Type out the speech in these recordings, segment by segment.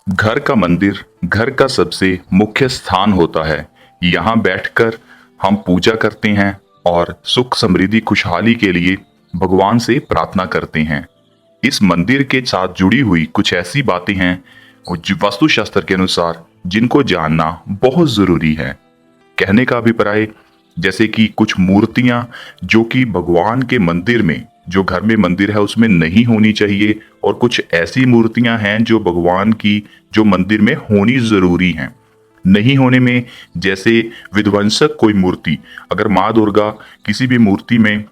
घर का मंदिर घर का सबसे मुख्य स्थान होता है। यहाँ बैठकर हम पूजा करते हैं और सुख समृद्धि खुशहाली के लिए भगवान से प्रार्थना करते हैं। इस मंदिर के साथ जुड़ी हुई कुछ ऐसी बातें हैं जो वास्तुशास्त्र के अनुसार जिनको जानना बहुत जरूरी है। कहने का अभिप्राय जैसे कि कुछ मूर्तियां जो कि भगवान के मंदिर में, जो घर में मंदिर है उसमें नहीं होनी चाहिए, और कुछ ऐसी मूर्तियां हैं जो भगवान की जो मंदिर में होनी जरूरी हैं। नहीं होने में जैसे विध्वंसक कोई मूर्ति, अगर माँ दुर्गा किसी भी मूर्ति में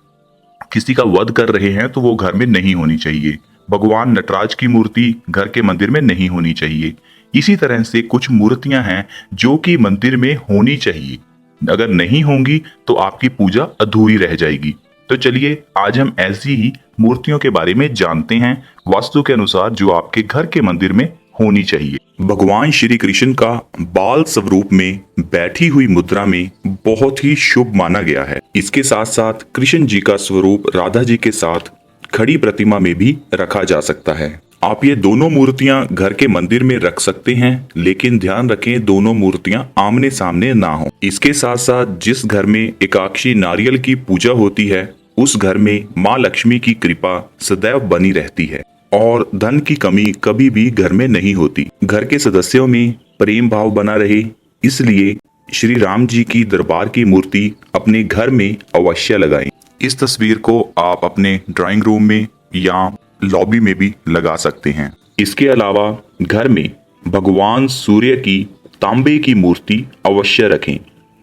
किसी का वध कर रहे हैं तो वो घर में नहीं होनी चाहिए। भगवान नटराज की मूर्ति घर के मंदिर में नहीं होनी चाहिए। इसी तरह से कुछ मूर्तियां हैं जो कि मंदिर में होनी चाहिए, अगर नहीं होंगी तो आपकी पूजा अधूरी रह जाएगी। तो चलिए आज हम ऐसी ही मूर्तियों के बारे में जानते हैं वास्तु के अनुसार जो आपके घर के मंदिर में होनी चाहिए। भगवान श्री कृष्ण का बाल स्वरूप में बैठी हुई मुद्रा में बहुत ही शुभ माना गया है। इसके साथ साथ कृष्ण जी का स्वरूप राधा जी के साथ खड़ी प्रतिमा में भी रखा जा सकता है। आप ये दोनों मूर्तियां घर के मंदिर में रख सकते हैं, लेकिन ध्यान रखें दोनों मूर्तियां आमने सामने ना हो। इसके साथ साथ जिस घर में एकाक्षी नारियल की पूजा होती है उस घर में माँ लक्ष्मी की कृपा सदैव बनी रहती है और धन की कमी कभी भी घर में नहीं होती। घर के सदस्यों में प्रेम भाव बना रहे, इसलिए श्री राम जी की दरबार की मूर्ति अपने घर में अवश्य लगाएं। इस तस्वीर को आप अपने ड्राइंग रूम में या लॉबी में भी लगा सकते हैं। इसके अलावा घर में भगवान सूर्य की तांबे की मूर्ति अवश्य रखें।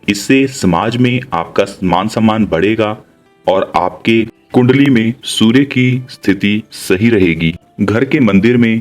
इससे समाज में आपका मान सम्मान बढ़ेगा और आपके कुंडली में सूर्य की स्थिति सही रहेगी। घर के मंदिर में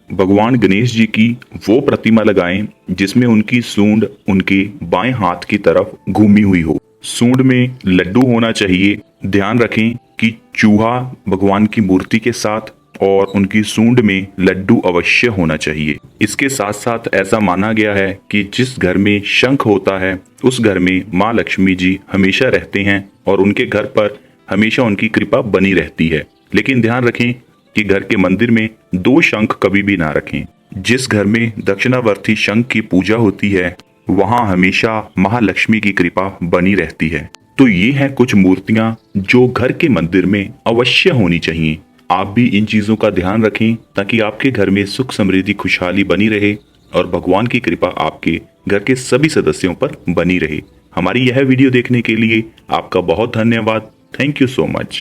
भगवान गणेश जी की वो प्रतिमा लगाएं जिसमें उनकी सूंड उनके बाएं हाथ की तरफ घूमी हुई हो। सूंड में लड्डू होना चाहिए। ध्यान रखें कि चूहा भगवान की मूर्ति के साथ और उनकी सूंड में लड्डू अवश्य होना चाहिए। इसके साथ साथ ऐसा माना गया है कि जिस घर में शंख होता है उस घर में माँ लक्ष्मी जी हमेशा रहते हैं और उनके घर पर हमेशा उनकी कृपा बनी रहती है। लेकिन ध्यान रखें कि घर के मंदिर में दो शंख कभी भी ना रखें। जिस घर में दक्षिणावर्ती शंख की पूजा होती है वहां हमेशा महालक्ष्मी की कृपा बनी रहती है। तो ये हैं कुछ मूर्तियां जो घर के मंदिर में अवश्य होनी चाहिए। आप भी इन चीजों का ध्यान रखें ताकि आपके घर में सुख समृद्धि खुशहाली बनी रहे और भगवान की कृपा आपके घर के सभी सदस्यों पर बनी रहे। हमारी यह वीडियो देखने के लिए आपका बहुत धन्यवाद। Thank you so much.